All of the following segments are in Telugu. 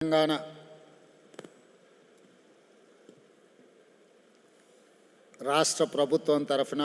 తెలంగాణ రాష్ట్ర ప్రభుత్వం తరఫున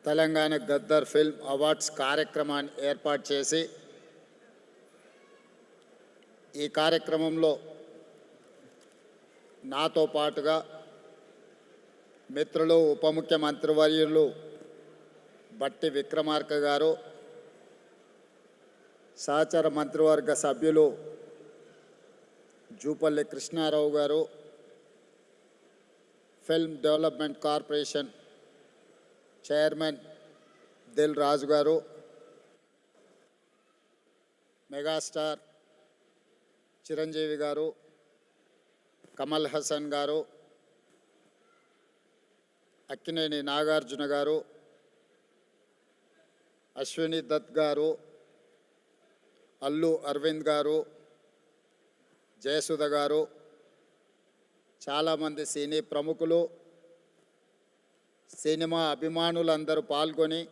తెలంగాణ గద్దర్ ఫిల్మ్ అవార్డ్స్ కార్యక్రమాన్ని ఏర్పాటు చేసి ఈ కార్యక్రమంలో నాతో పాటుగా మిత్రులు ఉప ముఖ్యమంత్రి వర్యులు బట్టి విక్రమార్క గారు, సహచర మంత్రివర్గ సభ్యులు జూపల్లి కృష్ణారావు గారు, film development corporation chairman Dil Raju గారు, మెగాస్టార్ చిరంజీవి గారు, కమల్ హాసన్ గారు, అక్కినేని నాగార్జున గారు, అశ్విని దత్ గారు, అల్లు అరవింద్ గారు, జయసుధ గారు, చాలామంది సినీ ప్రముఖులు, సినిమా అభిమానులందరూ పాల్గొని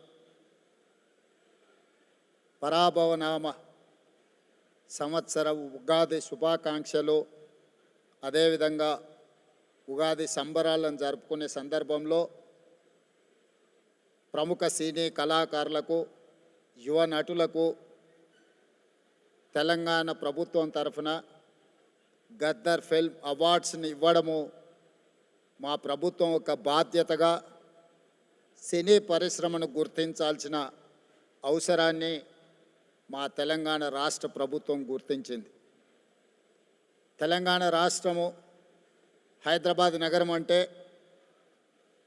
పరాభవనామ సంవత్సర ఉగాది శుభాకాంక్షలు, అదేవిధంగా ఉగాది సంబరాలను జరుపుకునే సందర్భంలో ప్రముఖ సినీ కళాకారులకు, యువ నటులకు తెలంగాణ ప్రభుత్వం తరఫున గద్దర్ ఫిల్మ్ అవార్డ్స్ని ఇవ్వడము మా ప్రభుత్వం ఒక బాధ్యతగా సినీ పరిశ్రమను గుర్తించాల్సిన అవసరాన్ని మా తెలంగాణ రాష్ట్ర ప్రభుత్వం గుర్తించింది. తెలంగాణ రాష్ట్రము హైదరాబాద్ నగరం అంటే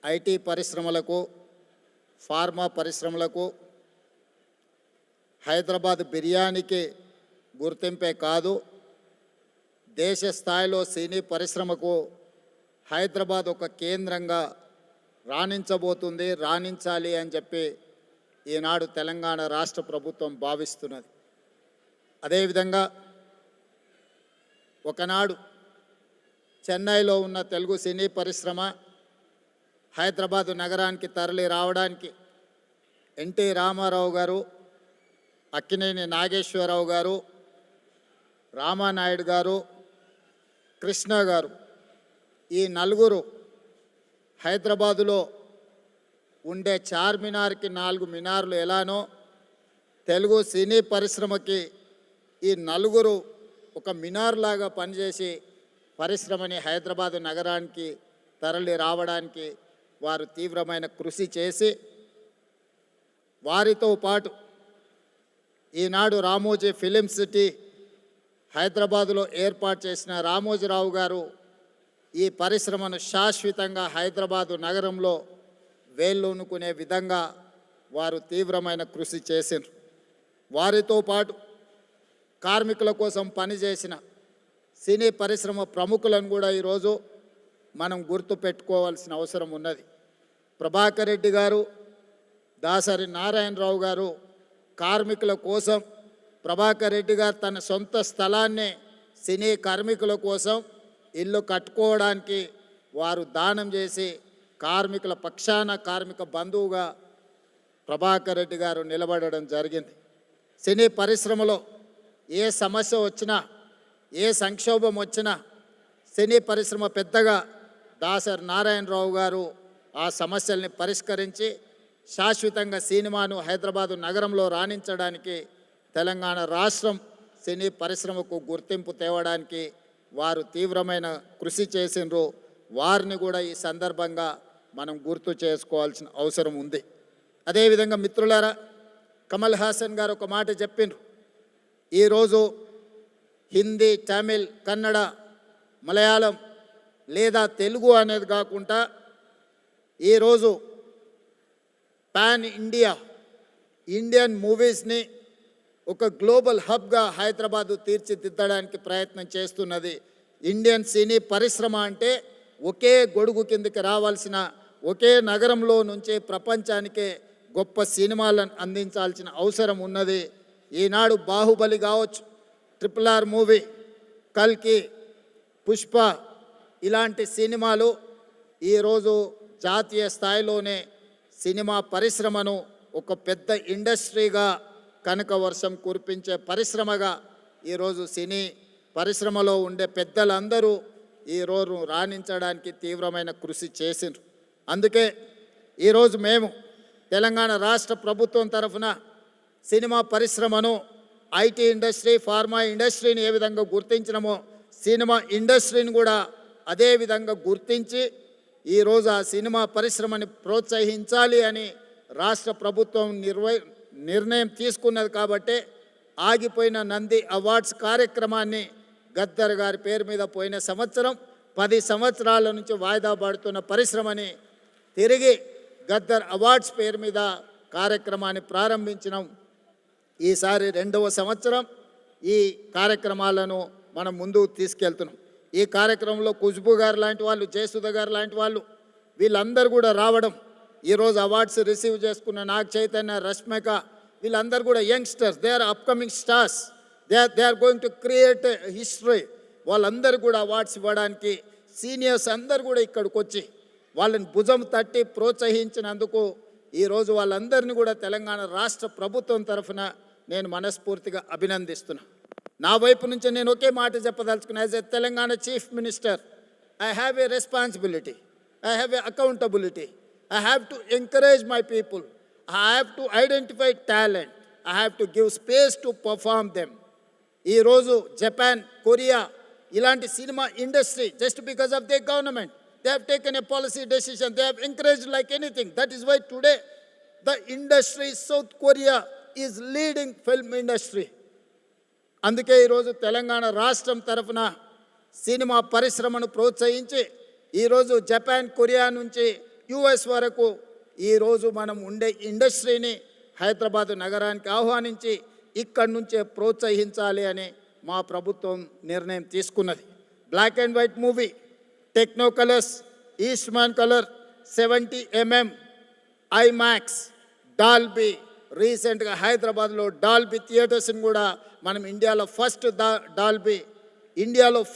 ఐటీ పరిశ్రమలకు, ఫార్మా పరిశ్రమలకు, హైదరాబాద్ బిర్యానీకి గుర్తింపే కాదు, దేశ స్థాయిలో సినీ పరిశ్రమకు హైదరాబాద్ ఒక కేంద్రంగా రాణించబోతుంది, రాణించాలి అని చెప్పి ఈనాడు తెలంగాణ రాష్ట్ర ప్రభుత్వం భావిస్తున్నది. అదేవిధంగా ఒకనాడు చెన్నైలో ఉన్న తెలుగు సినీ పరిశ్రమ హైదరాబాదు నగరానికి తరలి రావడానికి ఎన్టీ రామారావు గారు, అక్కినేని నాగేశ్వరరావు గారు, రామానాయుడు గారు, కృష్ణ గారు, ఈ నలుగురు హైదరాబాదులో ఉండే చార్మినార్కి 4 మినార్లు ఎలానో తెలుగు సినీ పరిశ్రమకి ఈ నలుగురు ఒక మినార్ లాగా పనిచేసి పరిశ్రమని హైదరాబాదు నగరానికి తరలి రావడానికి వారు తీవ్రమైన కృషి చేసి, వారితో పాటు ఈనాడు రామోజీ ఫిలిం సిటీ హైదరాబాదులో ఏర్పాటు చేసిన రామోజీరావు గారు ఈ పరిశ్రమను శాశ్వతంగా హైదరాబాదు నగరంలో వేళ్ళూనుకునే విధంగా వారు తీవ్రమైన కృషి చేసిండ్రు. వారితో పాటు కార్మికుల కోసం పనిచేసిన సినీ పరిశ్రమ ప్రముఖులను కూడా ఈరోజు మనం గుర్తు పెట్టుకోవాల్సిన అవసరం ఉన్నది. ప్రభాకర్ రెడ్డి గారు, దాసరి నారాయణరావు గారు కార్మికుల కోసం, ప్రభాకర్ రెడ్డి గారు తన సొంత స్థలాన్ని సినీ కార్మికుల కోసం ఇల్లు కట్టుకోవడానికి వారు దానం చేసి కార్మికుల పక్షాన కార్మిక బంధువుగా ప్రభాకర్ రెడ్డి గారు నిలబడడం జరిగింది. సినీ పరిశ్రమలో ఏ సమస్య వచ్చినా, ఏ సంక్షోభం వచ్చినా సినీ పరిశ్రమ పెద్దగా దాసరి నారాయణరావు గారు ఆ సమస్యల్ని పరిష్కరించి శాశ్వతంగా సినిమాను హైదరాబాదు నగరంలో రాణించడానికి, తెలంగాణ రాష్ట్రం సినీ పరిశ్రమకు గుర్తింపు తేవడానికి వారు తీవ్రమైన కృషి చేసిండ్రు. వారిని కూడా ఈ సందర్భంగా మనం గుర్తు చేసుకోవాల్సిన అవసరం ఉంది. అదేవిధంగా మిత్రులారా, కమల్ హాసన్ గారు ఒక మాట చెప్పిండ్రు. ఈరోజు హిందీ, తమిళ్, కన్నడ, మలయాళం లేదా తెలుగు అనేది కాకుండా ఈరోజు పాన్ ఇండియన్ మూవీస్ని ఒక గ్లోబల్ హబ్గా హైదరాబాదు తీర్చిదిద్దడానికి ప్రయత్నం చేస్తున్నది. ఇండియన్ సినీ పరిశ్రమ అంటే ఒకే గొడుగు కిందకి రావాల్సిన, ఒకే నగరంలో నుంచి ప్రపంచానికే గొప్ప సినిమాలను అందించాల్సిన అవసరం ఉన్నది. ఈనాడు బాహుబలి కావచ్చు, RRR మూవీ, కల్కి, పుష్ప ఇలాంటి సినిమాలు ఈరోజు జాతీయ స్థాయిలోనే సినిమా పరిశ్రమను ఒక పెద్ద ఇండస్ట్రీగా కనక వర్షం కురిపించే పరిశ్రమగా ఈరోజు సినీ పరిశ్రమలో ఉండే పెద్దలందరూ ఈరోజు రాణించడానికి తీవ్రమైన కృషి చేసిండ్రు. అందుకే ఈరోజు మేము తెలంగాణ రాష్ట్ర ప్రభుత్వం తరఫున సినిమా పరిశ్రమను ఐటీ ఇండస్ట్రీ, ఫార్మా ఇండస్ట్రీని ఏ విధంగా గుర్తించినమో సినిమా ఇండస్ట్రీని కూడా అదే విధంగా గుర్తించి ఈరోజు ఆ సినిమా పరిశ్రమని ప్రోత్సహించాలి అని రాష్ట్ర ప్రభుత్వం నిర్ణయం తీసుకున్నది. కాబట్టి ఆగిపోయిన నంది అవార్డ్స్ కార్యక్రమాన్ని గద్దర్ గారి పేరు మీద పోయిన సంవత్సరం 10 సంవత్సరాల నుంచి వాయిదా పడుతున్న పరిశ్రమని తిరిగి గద్దర్ అవార్డ్స్ పేరు మీద కార్యక్రమాన్ని ప్రారంభించినాం. ఈసారి 2వ సంవత్సరం ఈ కార్యక్రమాలను మనం ముందుకు తీసుకెళ్తున్నాం. ఈ కార్యక్రమంలో ఖుష్బూ గారు లాంటి వాళ్ళు, జయసుధ గారు లాంటి వాళ్ళు వీళ్ళందరూ కూడా రావడం, ఈరోజు అవార్డ్స్ రిసీవ్ చేసుకున్న నాగ్ చైతన్య, రష్మిక వీళ్ళందరూ కూడా youngsters, they are upcoming stars, they are going to create history. వాళ్ళందరూ కూడా అవార్డ్స్ ఇవ్వడానికి సీనియర్స్ అందరూ కూడా ఇక్కడికి వచ్చి వాళ్ళని భుజం తట్టి ప్రోత్సహించినందుకు ఈరోజు వాళ్ళందరినీ కూడా తెలంగాణ రాష్ట్ర ప్రభుత్వం తరఫున నేను మనస్ఫూర్తిగా అభినందిస్తున్నా. నా వైపు నుంచి నేను ఒకే మాట చెప్పదలుచుకున్నా. As a Telangana chief minister, I have a responsibility, I have a accountability. I have to encourage my people. I have to identify talent. I have to give space to perform them. ఈ రోజు జపాన్, కొరియా ఇలాంటి cinema industry just because of their government, they have taken a policy decision. They have encouraged like anything. That is why today the industry, South Korea is leading film industry. అందుకే ఈరోజు తెలంగాణ రాష్ట్రం తరఫున సినిమా పరిశ్రమను ప్రోత్సహించి ఈరోజు జపాన్, కొరియా నుంచి యుఎస్ వరకు ఈరోజు మనం ఉండే ఇండస్ట్రీని హైదరాబాద్ నగరానికి ఆహ్వానించి ఇక్కడి నుంచే ప్రోత్సహించాలి అని మా ప్రభుత్వం నిర్ణయం తీసుకున్నది. Black and white movie, techno colours, Eastman colour, 70mm, IMAX, Dolby, రీసెంట్గా హైదరాబాద్లో డాల్బీ థియేటర్స్ని కూడా మనం ఇండియాలో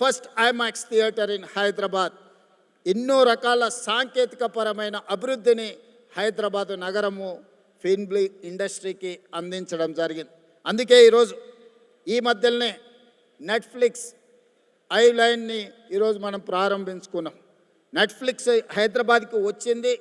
first IMAX theatre in Hyderabad. ఎన్నో రకాల సాంకేతిక పరమైన అభివృద్ధిని హైదరాబాదు నగరము ఫిల్మ్ ఇండస్ట్రీకి అందించడం జరిగింది. అందుకే ఈరోజు ఈ మధ్యలోనే నెట్ఫ్లిక్స్ ఐలైన్ని ఈరోజు మనం ప్రారంభించుకున్నాం. నెట్ఫ్లిక్స్ హైదరాబాద్కి వచ్చింది,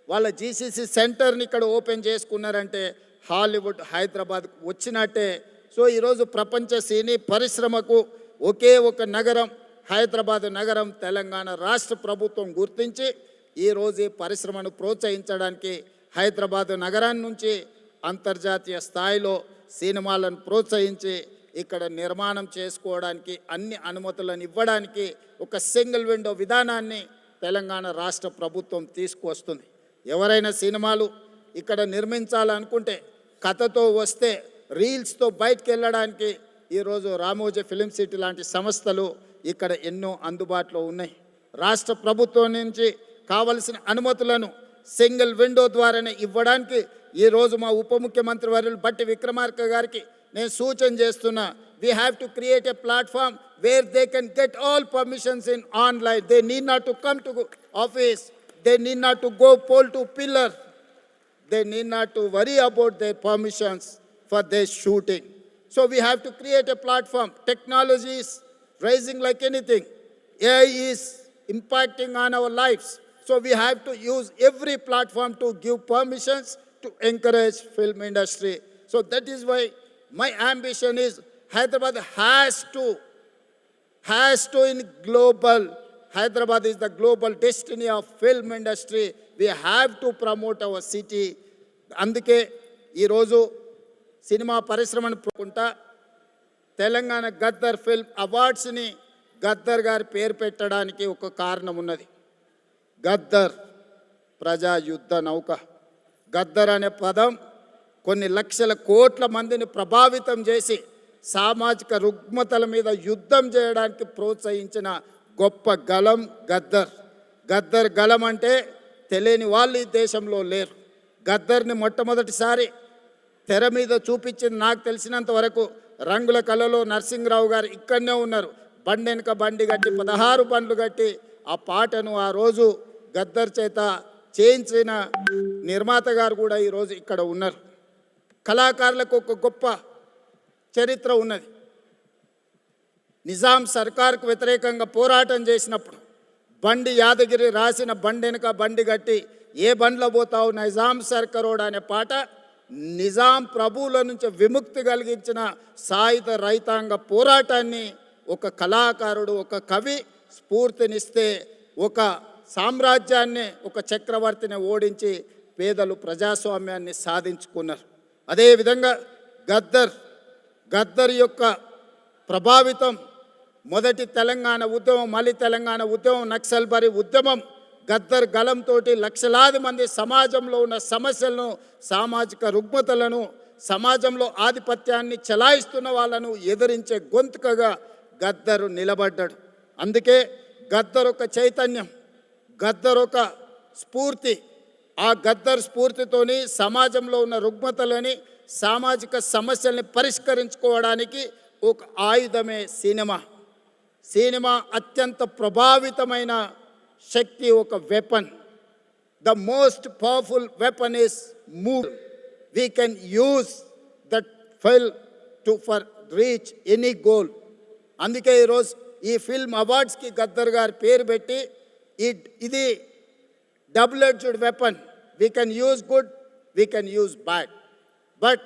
వాళ్ళ జీసీసీ సెంటర్ని ఇక్కడ ఓపెన్ చేసుకున్నారంటే హాలీవుడ్ హైదరాబాద్కు వచ్చినట్టే. సో ఈరోజు ప్రపంచ సినీ పరిశ్రమకు ఒకే ఒక నగరం హైదరాబాద్ నగరం తెలంగాణ రాష్ట్ర ప్రభుత్వం గుర్తించి ఈరోజు ఈ పరిశ్రమను ప్రోత్సహించడానికి హైదరాబాద్ నగరాన్ని నుంచి అంతర్జాతీయ స్థాయిలో సినిమాలను ప్రోత్సహించి ఇక్కడ నిర్మాణం చేసుకోవడానికి అన్ని అనుమతులను ఇవ్వడానికి ఒక సింగిల్ విండో విధానాన్ని తెలంగాణ రాష్ట్ర ప్రభుత్వం తీసుకువస్తుంది. ఎవరైనా సినిమాలు ఇక్కడ నిర్మించాలనుకుంటే కథతో వస్తే రీల్స్తో బయటకు వెళ్ళడానికి ఈరోజు రామోజీ ఫిలిం సిటీ లాంటి సంస్థలు ఇక్కడ ఎన్నో అందుబాటులో ఉన్నాయి. రాష్ట్ర ప్రభుత్వం నుంచి కావలసిన అనుమతులను సింగిల్ విండో ద్వారానే ఇవ్వడానికి ఈరోజు మా ఉప ముఖ్యమంత్రి వర్యులు బట్టి విక్రమార్క గారికి నేను సూచన చేస్తున్నా. We have to create a platform where they can get all permissions in online. They need not to come to office, they need not to go pole to pillar, they need not to worry about their permissions for their shooting. So we have to create a platform. Technology is rising like anything. AI is impacting on our lives. So we have to use every platform to give permissions to encourage film industry. So that is why my ambition is Hyderabad has to in global. Hyderabad is the global destiny of film industry. We have to promote our city. అందుకే ఈరోజు సినిమా పరిశ్రమను పోకుండా తెలంగాణ గద్దర్ ఫిల్మ్ అవార్డ్స్ని గద్దర్ గారి పేరు పెట్టడానికి ఒక కారణం ఉన్నది. గద్దర్ ప్రజా యుద్ధ నౌక. గద్దర్ అనే పదం కొన్ని లక్షల కోట్ల మందిని ప్రభావితం చేసి సామాజిక రుగ్మతల మీద యుద్ధం చేయడానికి ప్రోత్సహించిన గొప్ప గలం గద్దర్. గద్దర్ గలం అంటే తెలియని వాళ్ళు ఈ దేశంలో లేరు. గద్దర్ని మొట్టమొదటిసారి తెర మీద చూపించింది నాకు తెలిసినంత వరకు రంగుల కళలో నరసింహరావు గారు ఇక్కడనే ఉన్నారు. బండి వెనుక బండి కట్టి 16 బండ్లు కట్టి ఆ పాటను ఆ రోజు గద్దర్ చేత చేయించిన నిర్మాత గారు కూడా ఈరోజు ఇక్కడ ఉన్నారు. కళాకారులకు ఒక గొప్ప చరిత్ర ఉన్నది. నిజాం సర్కార్కు వ్యతిరేకంగా పోరాటం చేసినప్పుడు బండి యాదగిరి రాసిన బండి వెనుక బండి కట్టి ఏ బండ్లో పోతావు నిజాం సర్కారోడ్ అనే పాట నిజాం ప్రభువుల నుంచి విముక్తి కలిగించిన సాయుధ రైతాంగ పోరాటాన్ని ఒక కళాకారుడు, ఒక కవి స్ఫూర్తినిస్తే ఒక సామ్రాజ్యాన్ని, ఒక చక్రవర్తిని ఓడించి పేదలు ప్రజాస్వామ్యాన్ని సాధించుకున్నారు. అదేవిధంగా గద్దర్ యొక్క ప్రభావితం మొదటి తెలంగాణ ఉద్యమం, మళ్ళీ తెలంగాణ ఉద్యమం, నక్సల్బరీ ఉద్యమం, గద్దర్ గలంతో లక్షలాది మంది సమాజంలో ఉన్న సమస్యలను, సామాజిక రుగ్మతలను, సమాజంలో ఆధిపత్యాన్ని చెలాయిస్తున్న వాళ్ళను ఎదిరించే గొంతుకగా గద్దరు నిలబడ్డాడు. అందుకే గద్దర్ ఒక చైతన్యం, గద్దర్ ఒక స్ఫూర్తి. ఆ గద్దర్ స్ఫూర్తితోని సమాజంలో ఉన్న రుగ్మతలని, సామాజిక సమస్యల్ని పరిష్కరించుకోవడానికి ఒక ఆయుధమే సినిమా. సినిమా అత్యంత ప్రభావితమైన శక్తి, ఒక weapon. The most powerful weapon is move. We can use that fill to for reach any goal. అందుకే ఈరోజు ఈ ఫిల్మ్ అవార్డ్స్కి గద్దర్ గారి పేరు పెట్టి ఇది double edged weapon. We can use good, we can use bad. But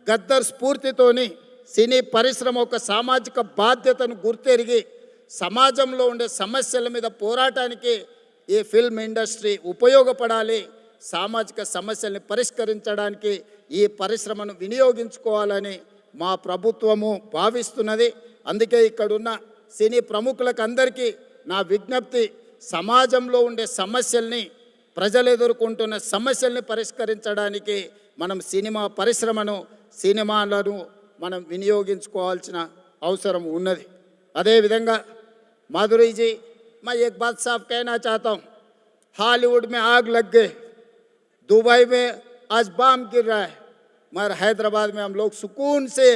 Gaddar స్ఫూర్తితోని సినీ పరిశ్రమ ఒక సామాజిక బాధ్యతను గుర్తెరిగి సమాజంలో ఉండే సమస్యల మీద పోరాటానికి ఈ ఫిల్మ్ ఇండస్ట్రీ ఉపయోగపడాలి. సామాజిక సమస్యల్ని పరిష్కరించడానికి ఈ పరిశ్రమను వినియోగించుకోవాలని మా ప్రభుత్వము భావిస్తున్నది. అందుకే ఇక్కడున్న సినీ ప్రముఖులకు అందరికీ నా విజ్ఞప్తి, సమాజంలో ఉండే సమస్యల్ని, ప్రజలు ఎదుర్కొంటున్న సమస్యల్ని పరిష్కరించడానికి మనం సినిమా పరిశ్రమను, సినిమాలను మనం వినియోగించుకోవాల్సిన అవసరం ఉన్నది. అదేవిధంగా माधुरी जी, मैं एक बात साफ कहना चाहता हूँ, हॉलीवुड में आग लग गए, दुबई में आज बम गिर रहा है, मगर हैदराबाद में हम लोग सुकून से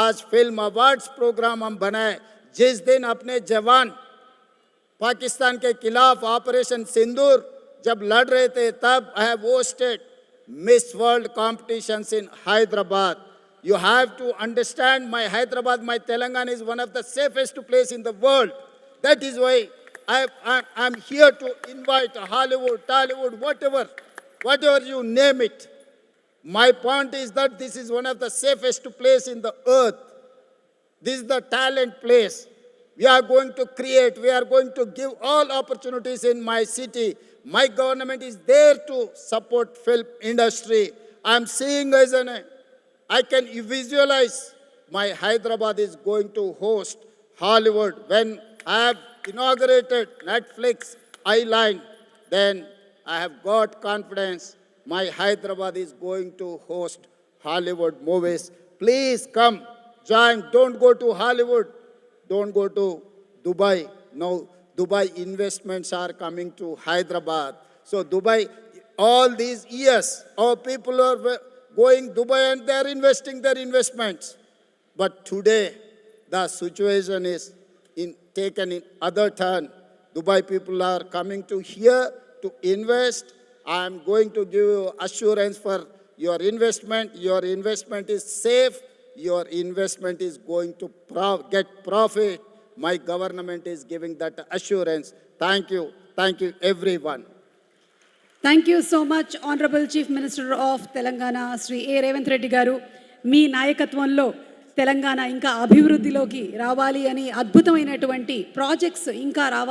आज फिल्म अवार्ड्स प्रोग्राम हम बनाए. जिस दिन अपने जवान पाकिस्तान के खिलाफ ऑपरेशन सिंदूर जब लड़ रहे थे, तब I have hosted miss world competitions in Hyderabad. You have to understand, my Hyderabad, my Telangana is one of the safest place in the world. That is why I'm here to invite Hollywood, Tollywood, whatever you name it. My point is that this is one of the safest place in the earth. This is the talent place. We are going to create, we are going to give all opportunities in my city. My government is there to support film industry. I'm seeing as I can visualize my Hyderabad is going to host Hollywood. When I have inaugurated Netflix Eyeline, then I have got confidence my Hyderabad is going to host Hollywood movies. Please come, join. Don't go to Hollywood. Don't go to Dubai. No, Dubai investments are coming to Hyderabad. So Dubai, all these years, our people are going Dubai and they are investing their investments. But today, the situation is taken in other turn. Dubai people are coming to here to invest. I am going to give you assurance for your investment. Your investment is safe. Your investment is going to get profit. My government is giving that assurance. Thank you. Thank you, everyone. Thank you so much honourable chief minister of Telangana Shri A Revanth Reddy గారు. మీ నాయకత్వంలో తెలంగాణ ఇంకా అభివృద్ధిలోకి రావాలి అని, అద్భుతమైనటువంటి ప్రాజెక్ట్స్ ఇంకా రావాలి.